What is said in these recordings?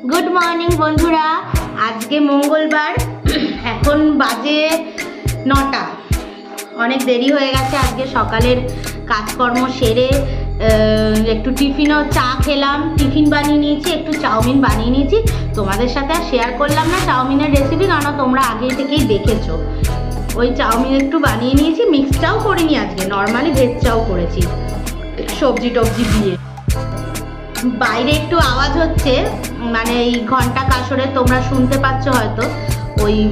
Good morning বন্ধুরা, আজকে মঙ্গলবার, এখন বাজে 9টা। অনেক দেরি হয়ে গেছে। আজকে সকালের কাজকর্ম সেরে একটু টিফিনও চা খেলাম, টিফিন বানিয়ে নিয়েছি, একটু চাউমিন বানিয়ে নিয়েছি। তোমাদের সাথে আর শেয়ার করলাম না চাউমিনের রেসিপি, কারণ তোমরা আগে থেকেই দেখেছো। ওই চাউমিন একটু বানিয়ে নিয়েছি, মিক্স চাও করিনি, আজকে নর্মালি ভেজ চাও করেছি সবজি টবজি দিয়ে। বাইরে একটু আওয়াজ হচ্ছে, মানে এই ঘন্টা কাসরে তোমরা শুনতে পাচ্ছ হয়তো।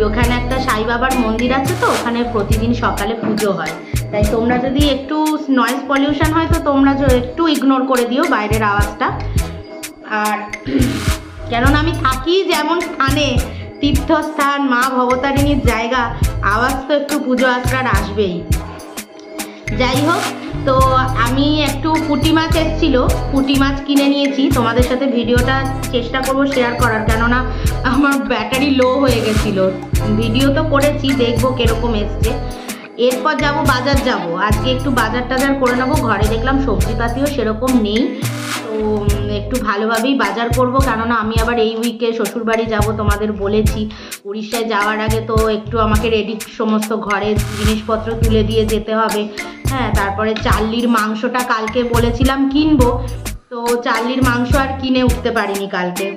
ওখানে একটা সাই বাবার মন্দির আছে, তো ওখানে প্রতিদিন সকালে পুজো হয়। তাই তোমরা যদি একটু নয়েজ পলিউশন হয় তো তোমরা একটু ইগনোর করে দিও বাইরের আওয়াজটা। আর কেননা আমি থাকি যেমন স্থানে, তীর্থস্থান, মা ভবতারিণীর জায়গা, আওয়াজ তো একটু পুজো আশ্রার আসবেই। যাই হোক, তো আমি একটু পুঁটি মাছ এসেছিলো, পুঁটি মাছ কিনে নিয়েছি। তোমাদের সাথে ভিডিওটা চেষ্টা করব শেয়ার করার, কেননা আমার ব্যাটারি লো হয়ে গেছিলো। ভিডিও তো করেছি, দেখবো কিরকম এসছে। এরপর যাব বাজার যাব, আজকে একটু বাজার টাজার করে নেবো। ঘরে দেখলাম সবজিপাতিও সেরকম নেই, তো একটু ভালোভাবেই বাজার করব, কেননা আমি আবার এই উইকে শ্বশুরবাড়ি যাব, তোমাদের বলেছি। উড়িষ্যায় যাওয়ার আগে তো একটু আমাকে রেডি সমস্ত ঘরের জিনিসপত্র তুলে দিয়ে যেতে হবে। হ্যাঁ, তারপরে চাল্লির মাংসটা কালকে বলেছিলাম কিনবো, তো চাল্লির মাংস আর কিনে উঠতে পারিনি কালকে,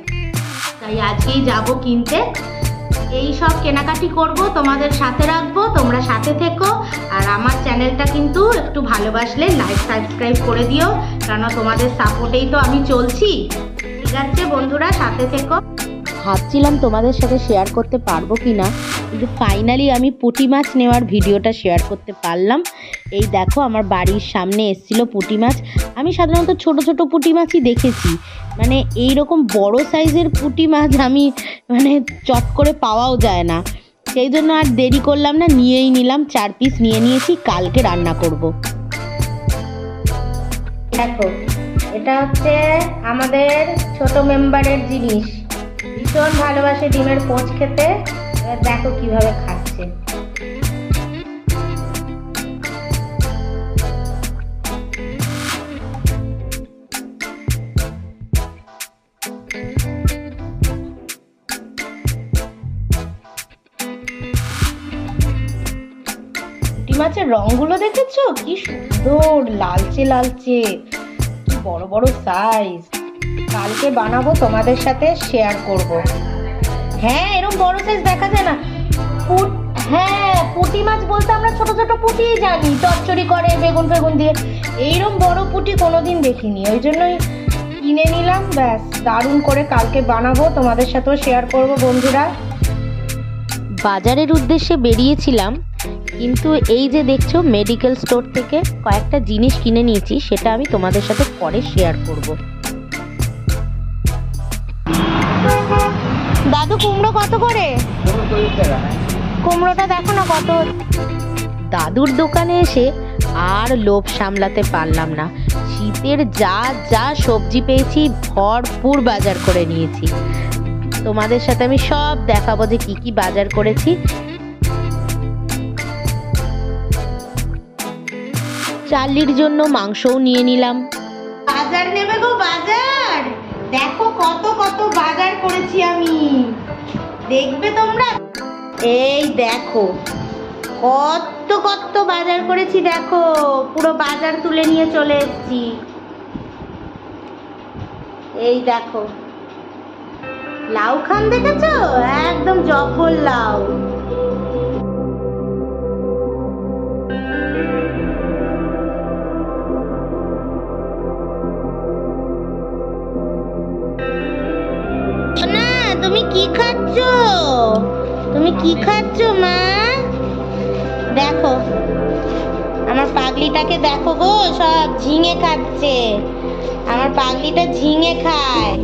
তাই আজকেই যাব কিনতে। এই সব কেনাকাটি করব, তোমাদের সাথে রাখবো, তোমরা সাথে থেকো। আর আমার চ্যানেলটা কিন্তু একটু ভালোবাসলে লাইক সাবস্ক্রাইব করে দিও, কারণ তোমাদের সাপোর্টেই তো আমি চলছি। ঠিক আছে বন্ধুরা, সাথে থেকো। ভাবছিলাম তোমাদের সাথে শেয়ার করতে পারবো কি না, কিন্তু ফাইনালি আমি পুঁটি মাছ নেওয়ার ভিডিওটা শেয়ার করতে পারলাম। এই দেখো, আমার বাড়ির সামনে এসেছিলো পুঁটি মাছ। আমি সাধারণত ছোট ছোট পুঁটি মাছই দেখেছি, মানে এই রকম বড় সাইজের পুঁটি মাছ আমি মানে চট করে পাওয়াও যায় না। সেই জন্য আর দেরি করলাম না, নিয়েই নিলাম। 4 পিস নিয়ে নিয়েছি, কালকে রান্না করব। দেখো, এটা হচ্ছে আমাদের ছোট মেম্বারের জিনিস, ভীষণ ভালোবাসে ডিমের পোঁচ খেতে। এবার দেখো কিভাবে খাচ্ছে। মাছের রংগুলো দেখেছো কি সুন্দর, লালচে লালচে, কি বড় বড় সাইজ। কালকে বানাবো, তোমাদের সাথে শেয়ার করব। হ্যাঁ, এরকম বড় সাইজ দেখা যায় না। হ্যাঁ, পুঁটি মাছ বলতে আমরা ছোট ছোট পুঁটিই জানি, চচ্চড়ি করে বেগুন ফেগুন দিয়ে। এইরকম বড় পুঁটি কোনোদিন দেখিনি, ওই জন্যই কিনে নিলাম। ব্যাস, দারুণ করে কালকে বানাবো, তোমাদের সাথেও শেয়ার করব বন্ধুরা। বাজারের উদ্দেশ্যে বেরিয়েছিলাম, কিন্তু এই যে দেখছো মেডিকেল স্টোর থেকে কয়েকটা জিনিস কিনে নিয়েছি, সেটা আমি তোমাদের সাথে পরে শেয়ার করব। দাদু, কুমড়ো কত করে? কুমড়োটা দেখো না কত। দাদুর দোকানে এসে আর লোভ সামলাতে পারলাম না। শীতের যা যা সবজি পেয়েছি ভরপুর বাজার করে নিয়েছি। তোমাদের সাথে আমি সব দেখাবো যে কি কি বাজার করেছি। চাল্লির জন্য মাংসও নিয়ে নিলাম। বাজার নেবে গো, বাজার দেখো কত কত বাজার করেছি আমি, দেখবে তোমরা। এই দেখো কত কত বাজার করেছি, দেখো পুরো বাজার তুলে নিয়ে চলে এসেছি। এই দেখো, লাউ খান দেখেছো, একদম জব্বর লাউ। তুমি কি খাচ্ছ? তুমি কি খাচ্ছ মা? দেখো আমার পাগলিটাকে, দেখো গো, সব ঝিঙে খাচ্ছে। আমার পাগলিটা ঝিঙে খায়।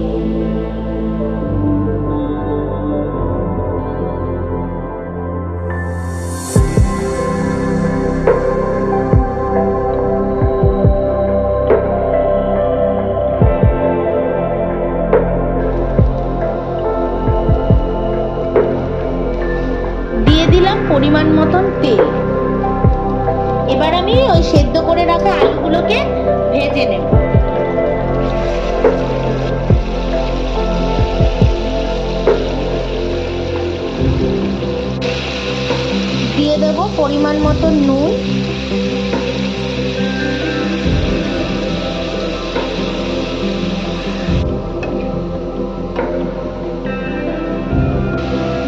পরিমাণ মতন তেল। এবার আমি ওই সেদ্ধ করে রাখা আলুগুলোকে ভেজে নেব। পরিমাণ মতো নুন,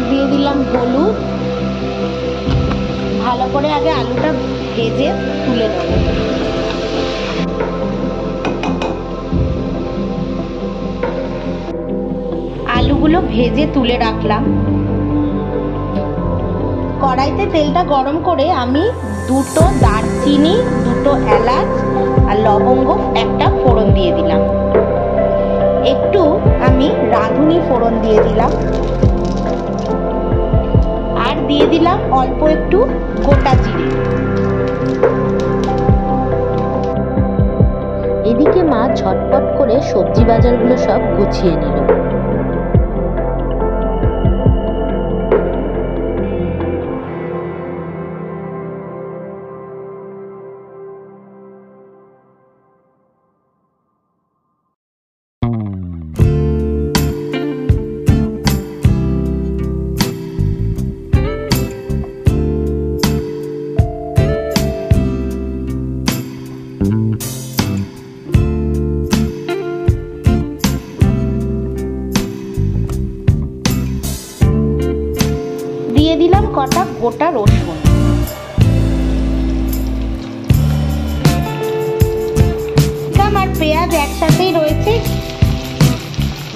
দিয়ে দিলাম হলুদ। ভালো করে আগে আলুটা ভেজে তুলে নেব। আলুগুলো ভেজে তুলে রাখলাম। কড়াইতে তেলটা গরম করে আমি দুটো দারচিনি, দুটো এলাচ আর লবঙ্গ একটা ফোড়ন দিয়ে দিলাম। একটু আমি রাঁধুনি ফোড়ন দিয়ে দিলাম, আর দিয়ে দিলাম অল্প একটু গোটা জিরে। এদিকে মা ঝটপট করে সবজি বাজারগুলো সব গুছিয়ে নিল। দিয়ে দিলাম কটা গোটা রসুন, আর পেঁয়াজ একসাথেই রয়েছে,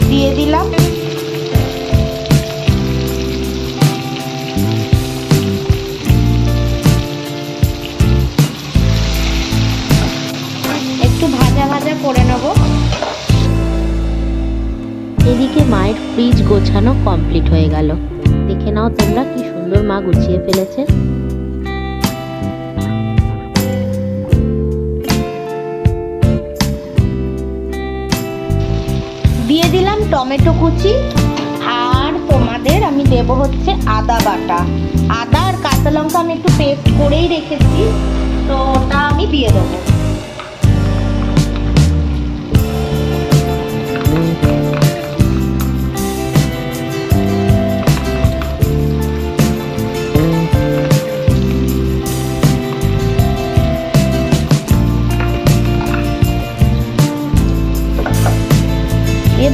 দিয়ে দিলাম। একটু ভাজা ভাজা করে নেব। এদিকে মায়ের ফ্রিজ গোছানো কমপ্লিট হয়ে গেল। দেখে নাও তোমরা কি সুন্দর মা গুছিয়ে ফেলেছে। দিয়ে দিলাম টমেটো কুচি, আর তোমাদের আমি দেব হচ্ছে আদা বাটা। আদা আর কাঁচা লঙ্কা আমি একটু পেস্ট করেই রেখেছি, তো ওটা আমি দিয়ে দেবো।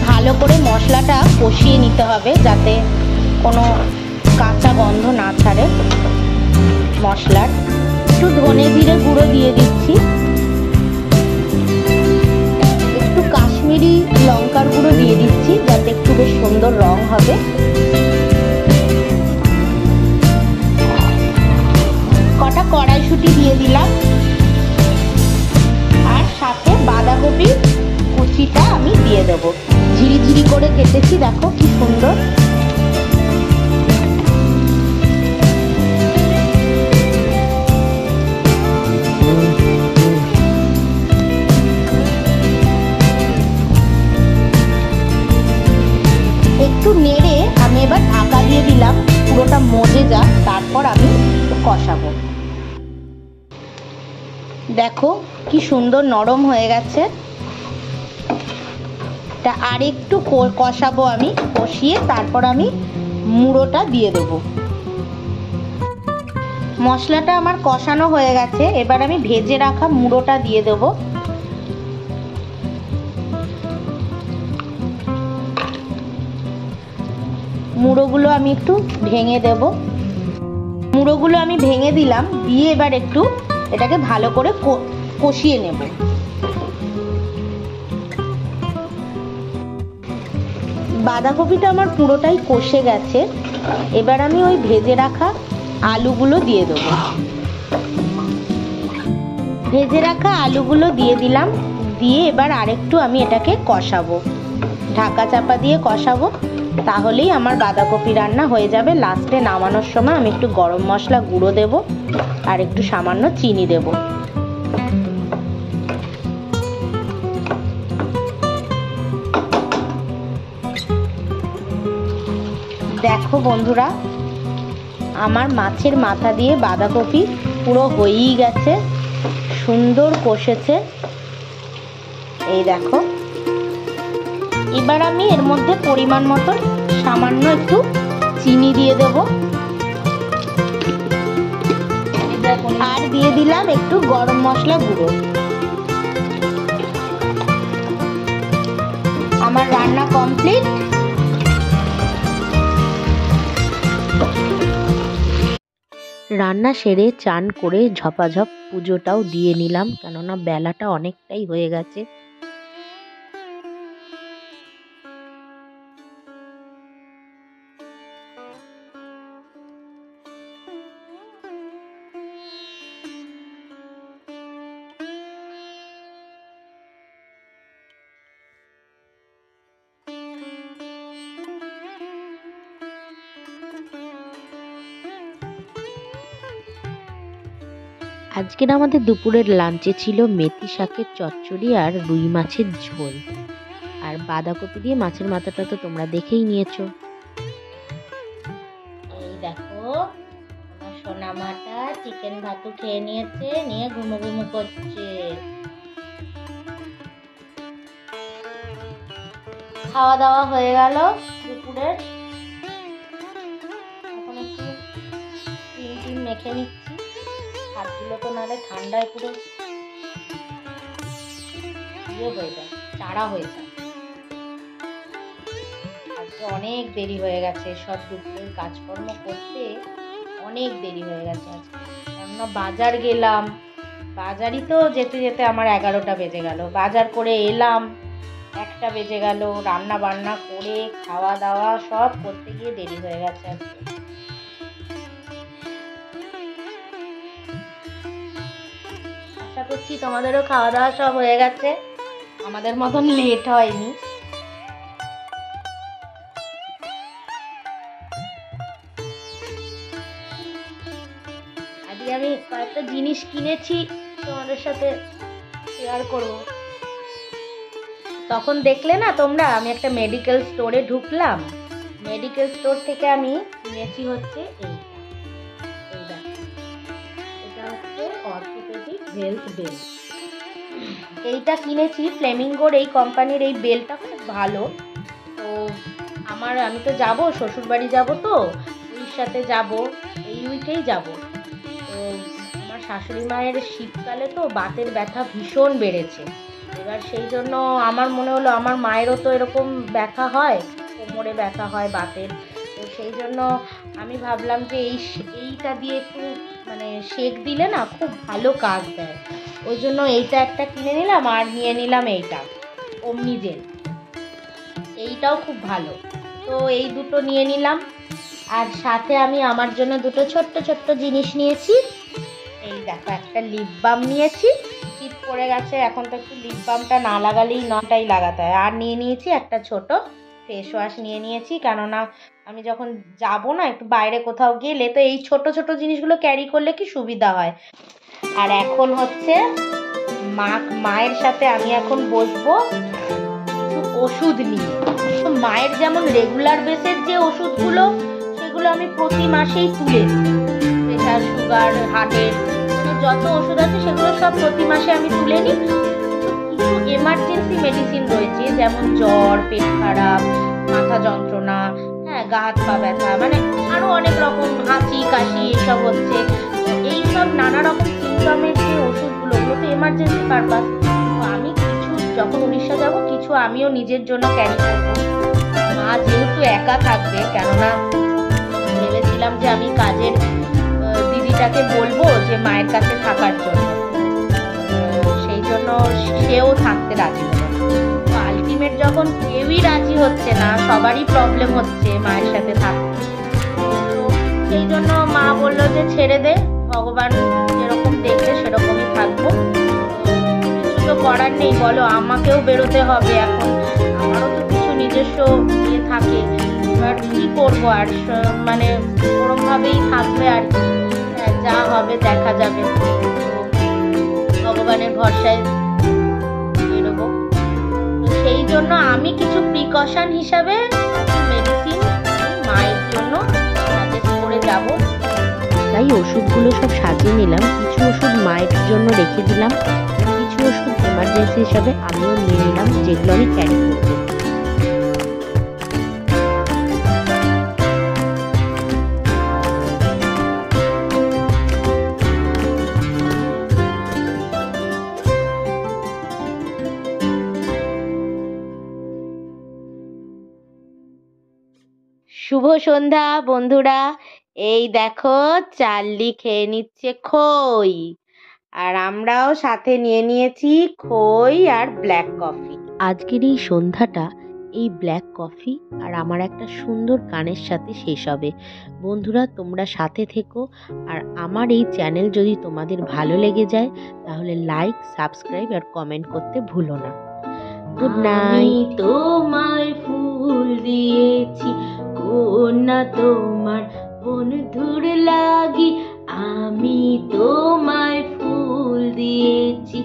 ভালো করে মশলাটা কষিয়ে নিতে হবে যাতে কোনো কাঁচা গন্ধ না ছাড়ে মশলার। একটু ধনে জিরে গুঁড়ো দিয়ে দিচ্ছি, একটু কাশ্মীরি লঙ্কার গুঁড়ো দিয়ে দিচ্ছি যাতে একটু বেশ সুন্দর রং হবে। কটা কড়াইশুঁটি দিয়ে দিলাম, আর সাথে বাঁধাকপি কুচিটা আমি দিয়ে দেবো। ঝিরিঝিরি করে কেটেছি, দেখো কি সুন্দর। একটু নেড়ে আমি এবার ঢাকা দিয়ে দিলাম, পুরোটা মজে যাক, তারপর আমি কষাবো। দেখো কি সুন্দর নরম হয়ে গেছে। আর একটু কষাবো আমি, কষিয়ে তারপর আমি মুড়োটা দিয়ে দেবো। মশলাটা আমার কষানো হয়ে গেছে, এবার আমি ভেজে রাখা মুড়োটা দিয়ে দেবো। মুড়োগুলো আমি একটু ভেঙে দেব। মুড়োগুলো আমি ভেঙে দিলাম, দিয়ে এবার একটু এটাকে ভালো করে কষিয়ে নেব। বাঁধাকপিটা আমার পুরোটাই কষে গেছে, এবার আমি ওই ভেজে রাখা আলুগুলো দিয়ে দেবো। ভেজে রাখা আলুগুলো দিয়ে দিলাম, দিয়ে এবার আরেকটু আমি এটাকে কষাবো, ঢাকা চাপা দিয়ে কষাবো, তাহলেই আমার বাঁধাকপি রান্না হয়ে যাবে। লাস্টে নামানোর সময় আমি একটু গরম মশলা গুঁড়ো দেব, আর একটু সামান্য চিনি দেব। দেখো বন্ধুরা, আমার মাছের মাথা দিয়ে বাঁধাকপি পুরো হয়েই গেছে, সুন্দর কষেছে। এই দেখো, এবার আমি এর মধ্যে পরিমাণ মতন সামান্য একটু চিনি দিয়ে দেব। আর দিয়ে দিলাম একটু গরম মশলা গুঁড়ো। আমার রান্না কমপ্লিট। রান্না সেরে চান করে ঝপাঝপ পুজোটাও দিয়ে নিলাম, কেননা বেলাটা অনেকটাই হয়ে গেছে। আজকের আমাদের দুপুরের লাঞ্চে ছিল মেথি শাকের চচ্চড়ি আর রুই মাছের ঝোল, আর বাঁধাকপি দিয়ে মাছের মাথাটা তো তোমরা দেখেই নিয়েছো। এই দেখো আমার সোনা মাটা চিকেন ভাতু খেয়ে নিয়েছে, নিয়ে ঘুমো ঘুমো করছে। খাওয়া দাওয়া হয়ে গেল দুপুরের। এখন একটু ক্রিম মেখে নিচ্ছি, হাতগুলো তো নাহলে ঠান্ডায় পুরো ইয়ে হয়ে যায়, চাড়া হয়ে যায়। আজকে অনেক দেরি হয়ে গেছে, সব দুপুরের কাজকর্ম করতে অনেক দেরি হয়ে গেছে আজকে। কেননা বাজার গেলাম, বাজারই তো যেতে যেতে আমার 11টা বেজে গেল। বাজার করে এলাম 1টা বেজে গেল। রান্না বান্না করে খাওয়া দাওয়া সব করতে গিয়ে দেরি হয়ে গেছে আজকে। আশা করছি তোমাদেরও খাওয়া দাওয়া সব হয়ে গেছে, আমাদের মতন লেট হয়নি। আজকে আমি কয়েকটা জিনিস কিনেছি, তোমাদের সাথে শেয়ার করব। তখন দেখলে না তোমরা, আমি একটা মেডিকেল স্টোরে ঢুকলাম। মেডিকেল স্টোর থেকে আমি কিনেছি হচ্ছে এটা হচ্ছে অর্থোপেডিক হেলথ বেল। এইটা কিনেছি ফ্লেমিঙ্গোর, এই কোম্পানির এই বেলটা খুব ভালো। তো আমি তো যাব, শ্বশুরবাড়ি যাব, তো উড়িষ্যাতে যাব, এই উইকেই যাব। তো আমার শাশুড়ি মায়ের শীতকালে তো বাতের ব্যথা ভীষণ বেড়েছে। এবার সেই জন্য আমার মনে হলো আমার মায়েরও তো এরকম ব্যথা হয়, কোমরে ব্যথা হয় বাতের। তো সেই জন্য আমি ভাবলাম যে এইটা দিয়ে একটু মানে সেক দিলে না খুব ভালো কাজ দেয়। ওই জন্য এইটা একটা কিনে নিলাম, আর নিয়ে নিলাম এইটা ওমনিজেল, এইটাও খুব ভালো। তো এই দুটো নিয়ে নিলাম। আর সাথে আমি আমার জন্য দুটো ছোট্ট ছোট্ট জিনিস নিয়েছি। এই দেখো, একটা লিপ বাম নিয়েছি, শীত পড়ে গেছে, এখন তো একটু লিপ বামটা না লাগালেই নটাই লাগাতে হয়। আর নিয়ে নিয়েছি একটা ছোট ফেস ওয়াশ নিয়ে নিয়েছি, কেননা আমি যখন যাব না একটু বাইরে কোথাও গেলে, তো এই ছোট ছোট জিনিসগুলো ক্যারি করলে কি সুবিধা হয়। আর এখন হচ্ছে মায়ের সাথে আমি এখন বসবো কিছু ওষুধ নিয়ে। তো মায়ের যেমন রেগুলার বেসের যে ওষুধগুলো, সেগুলো আমি প্রতি মাসেই তুলে নিই। প্রেশার, সুগার, হার্টের যত ওষুধ আছে সেগুলো সব প্রতি মাসে আমি তুলে নিই। কিছু এমার্জেন্সি মেডিসিন রয়েছে, যেমন জ্বর, পেট খারাপ, মাথা যন্ত্রণা, হ্যাঁ, গা হাত পা ব্যথা, মানে আরও অনেক রকম, হাঁচি কাশি এইসব হচ্ছে। এইসব নানা রকম সিমটমের যে ওষুধগুলো, ওগুলো তো এমার্জেন্সি পারপাস। তো আমি কিছু যখন উড়িষ্যা যাব, কিছু আমিও নিজের জন্য ক্যারি করবো। মা যেহেতু একা থাকবে, কেননা ভেবেছিলাম যে আমি কাজের দিদিটাকে বলবো যে মায়ের কাছে থাকার জন্য, সেই জন্য সেও থাকতে রাজি হলো। তো আলটিমেট যখন কেউই রাজি হচ্ছে না, সবারই প্রবলেম হচ্ছে মায়ের সাথে থাকতে, তো সেই জন্য মা বললো যে ছেড়ে দে, ভগবান যেরকম দেখবে সেরকমই থাকবো। কিছু তো করার নেই, বলো, আমাকেও বেরোতে হবে এখন, আমারও তো কিছু নিজস্ব ইয়ে থাকে। এবার কি করবো, আর মানে ওরমভাবেই থাকবে, আর যা হবে দেখা যাবে। ভগবানের ভরসায় বেরোবো। তো সেই জন্য আমি কিছু প্রিকশন হিসাবে মেডিসিন মায়ের জন্য সাজেস্ট করে যাব। তাই ওষুধগুলো সব সাজিয়ে নিলাম, কিছু ওষুধ মায়ের জন্য রেখে দিলাম, কিছু ওষুধ এমার্জেন্সি হিসাবে আমিও নিয়ে নিলাম, যেগুলো আমি ক্যারি করবো। শুভ সন্ধ্যা বন্ধুরা। এই দেখো চার্লি খেয়ে নিচ্ছে খই, আর আমরাও সাথে নিয়ে নিয়েছি খই আর ব্ল্যাক কফি। আজকের এই সন্ধ্যাটা এই ব্ল্যাক কফি আর আমার একটা সুন্দর গানের সাথে শেষ হবে। বন্ধুরা, তোমরা সাথে থেকো, আর আমার এই চ্যানেল যদি তোমাদের ভালো লেগে যায় তাহলে লাইক, সাবস্ক্রাইব আর কমেন্ট করতে ভুলো না। গুড আমি নাইট। তোমায় ফুল দিয়েছি কন্যা তোমার বন্ধুর লাগি, আমি তোমায় ফুল দিয়েছি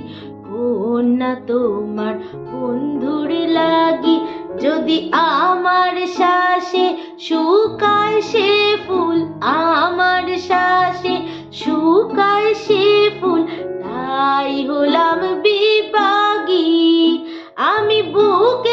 কন্যা তোমার বন্ধুর লাগি। যদি আমার শ্বাসে শুকায় সে ফুল, আমার শ্বাসে শুকায় সে ফুল, তাই হলাম বিপাগী। আমি বুকে